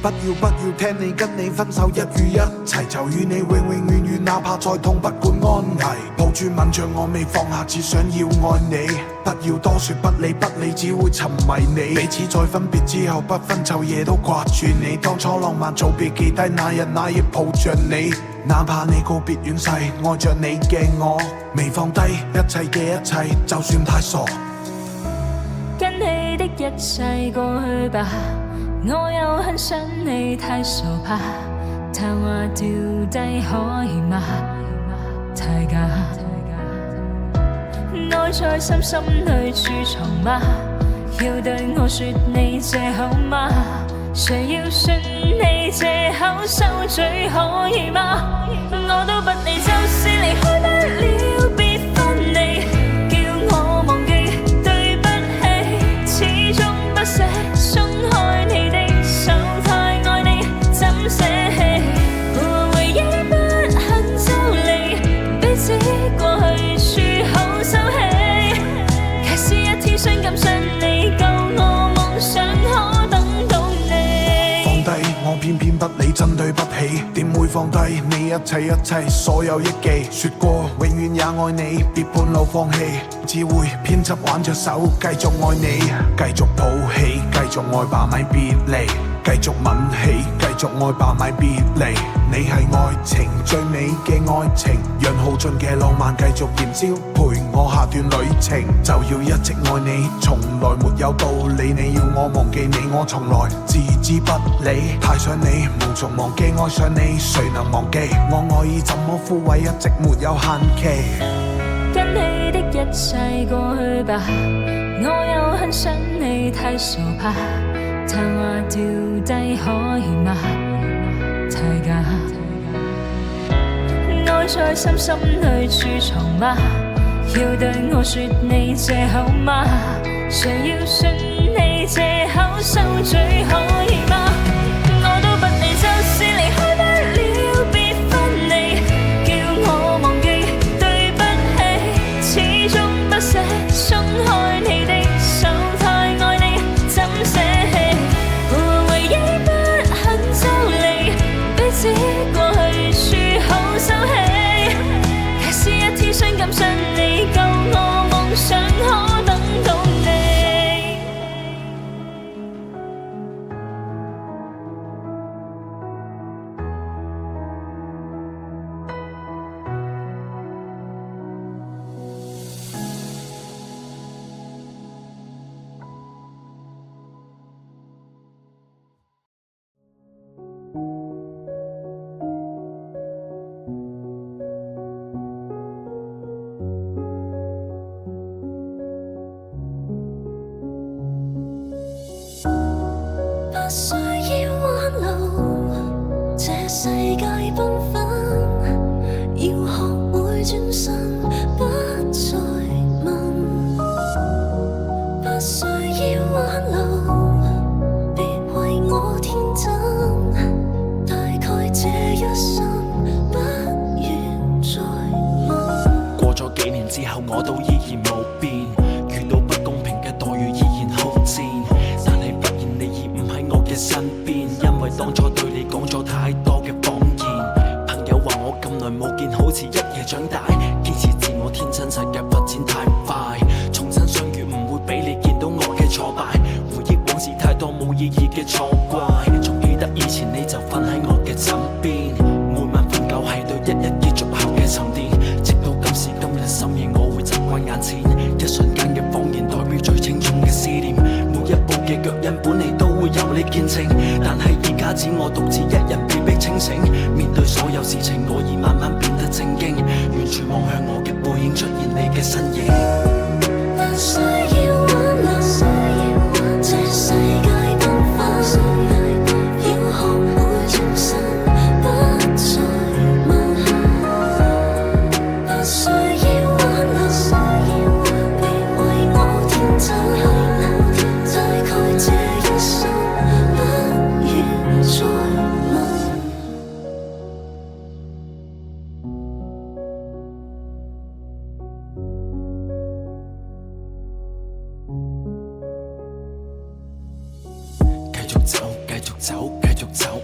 不要聽你跟你分手一於一齊，就與你永永遠遠，哪怕再痛不管安危。抱住吻着我未放下，只想要愛你。不要多說不理，只會沉迷你。彼此在分別之後不分晝夜都掛住你。當初浪漫早別記低那日那夜抱着你。哪怕你告別遠逝，愛着你嘅我未放低一切嘅一切，就算太傻。跟你的一切過去吧，我又很想你太傻吧。他話掉低可以嗎？太假。愛在深深裏儲藏嗎？要對我說你這好嗎？誰要信你藉口收嘴可以嗎？我都不理，就是離開不了別分離，叫我忘記對不起，始終不捨鬆開你的手，太愛你怎捨棄？回憶不肯抽離，彼此過去處好收起，假使一天傷感傷你，救我夢想可等到你。放低我偏偏不理，真對不起，點會放低你一切所有憶記？說過永遠也愛你，別半路放棄，只會偏執挽着手，繼續愛你，繼續抱起，繼續愛吧咪別離，繼續吻起，繼續愛吧咪別離。你係愛情最美嘅愛情，讓耗盡嘅浪漫繼續燃燒，陪我下段旅程，就要一直愛你，從來沒有道理。你要我忘記你，我從來置之不理。太想你，無從忘記愛上你，誰能忘記我愛意怎麼枯萎，一直沒有限期。跟你的一切過去吧，我又很想你太傻吧。他話掉低可以嗎？太假。愛在深深裏儲藏嗎？要對我說你藉口嗎？誰要信你藉口收嘴可以嗎？我都不理，就是離開不了別分離，叫我忘記對不起，始終不捨鬆開你的手，太愛你怎捨棄？回憶不肯抽離，彼此過去處好收起，假使一天傷感傷你，救我夢想可等到你。不需要挽留，這世界繽紛，要學會轉身，不再問。不需要挽留，別為我天真，大概這一生不願再問。過咗幾年之後，我都依然冇變，遇到不公平嘅待遇依然好賤。身邊，因為當初對你講咗太多嘅謊言。朋友話我咁耐冇見，好似一夜長大。堅持自我天真，世界發展太快，重新相遇唔會俾你見到我嘅挫敗。回憶往事太多冇意義嘅錯怪，仲記得以前你就瞓喺我嘅枕邊，每晚瞓覺係對一日結束後嘅沉澱。直到今時今日深夜，我會習慣眼前一瞬間嘅謊言，代表最清重嘅思念。每一步嘅腳印本嚟都會有你見證，但係而家只我獨自一人被迫清醒。面對所有事情，我已慢慢變得正經，完全望向我嘅背影，出現你嘅身影。不需要挽留，這世界繽紛，要學會轉身，不再問。不需要挽留，別為我天真，大概這一生不願再問。繼續走，繼繼續走，繼續走。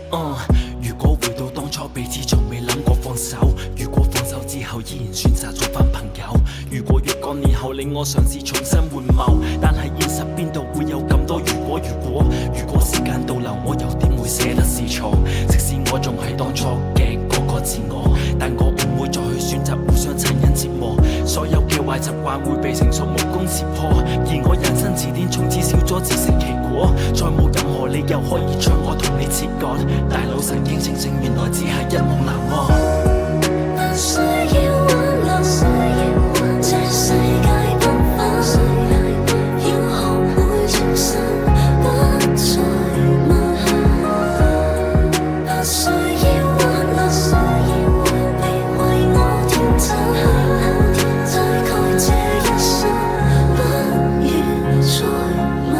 如果回到當初，彼此從未諗過放手。如果放手之後依然選擇做返朋友。如果若干年後令我嘗試重新換貌，但係現實邊度會有咁多如果？如果時間倒流，我又點會捨得是錯？即使我仲係當初嘅嗰個自我，但我唔會再去選擇互相殘忍折磨。所有嘅壞習慣會被成熟木工切破，而我人生字典從此少咗自食其果，再冇任何理由可以將我同你切割。大腦神經清醒，原來只係一夢難忘。不需要挽留，這世界繽紛，要學會重生，不再問。不需要挽留，別為我天真，大概這一生不願再問。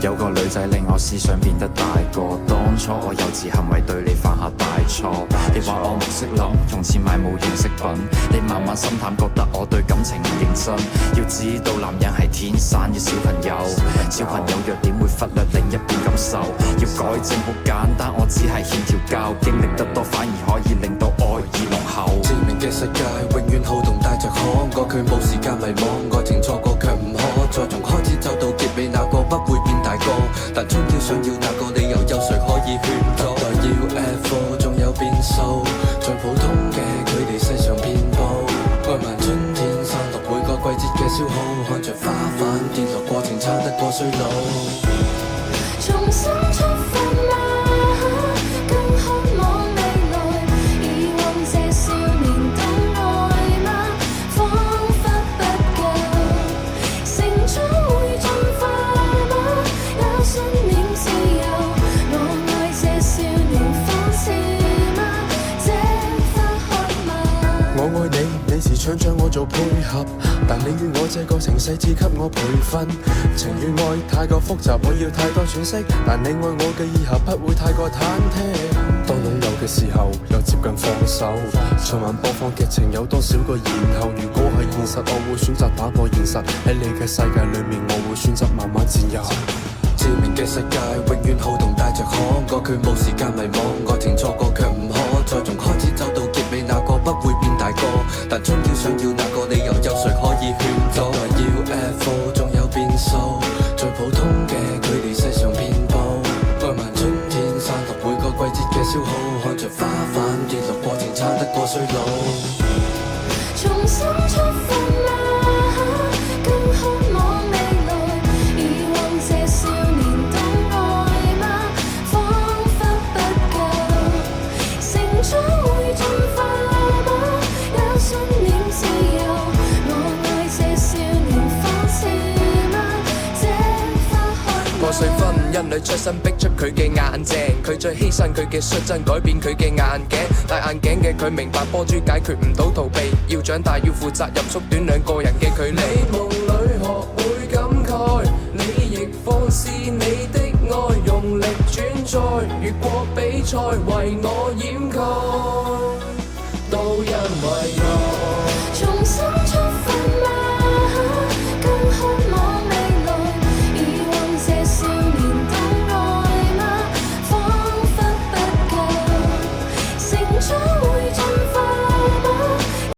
有個女仔令我思想變得大個，當初我幼稚行為對你犯下大錯。你話我唔識諗，用錢買冇用飾品，你慢慢心淡，覺得我對感情唔認真。要知道男人係天生嘅小朋友，小朋友弱點會忽略另一半感受。要改正好簡單，我只係欠條教，經歷得多反而可以令到愛意濃厚。致命嘅世界永遠好動帶着可愛，佢冇時間迷惘，愛情錯過卻唔可再從開始走到結尾，那個不會變大個，但終究想要那個理由，有誰可以勸阻？代要 F 仲有變數，像普通嘅佢哋世上遍佈，愛漫春天散落每個季節嘅消耗，看着花瓣跌落過程差得過衰老。重新出發嗎？更渴望未來，以往這少年懂愛嗎？彷彿不夠，成長會進化嗎？有信念自由，我愛這少年仿似嗎？這花開嗎？我愛你，你時常將我做配合，但你與我這個程勢只給我培訓。情與愛太過複雜，我要太多詮釋，但你愛我嘅以後不會太過忐忑。當擁有嘅時候，又接近放手。循環播放劇情有多少個然後？如果係現實，我會選擇打破現實。喺你嘅世界裏面，我會選擇慢慢佔有。致命嘅世界永遠好動帶着可愛，佢冇時間迷惘，愛情錯過卻唔可再從開始走到結尾，那個不會變大個，但終要想要那個理由，有誰可以勸阻？原來要 F 仲有變數，最普通嘅佢哋世上遍佈，愛漫春天散落每個季節嘅消耗，看着花瓣跌落過程差得過衰老。重新出發嗎？更渴望未來，以往這少年懂愛嗎？彷彿不夠，成長會進化嗎？有信念自由，我愛這少年仿似嗎？這花開破碎婚姻裏出身逼出佢嘅眼鏡，佢最犧牲佢嘅率真改變佢嘅眼鏡，戴眼鏡嘅佢明白波珠解決唔到逃避，要長大要負責任，縮短兩個人嘅距離。你夢裏學會感慨，你亦放肆你的愛，用力轉載，越過比賽為我掩蓋。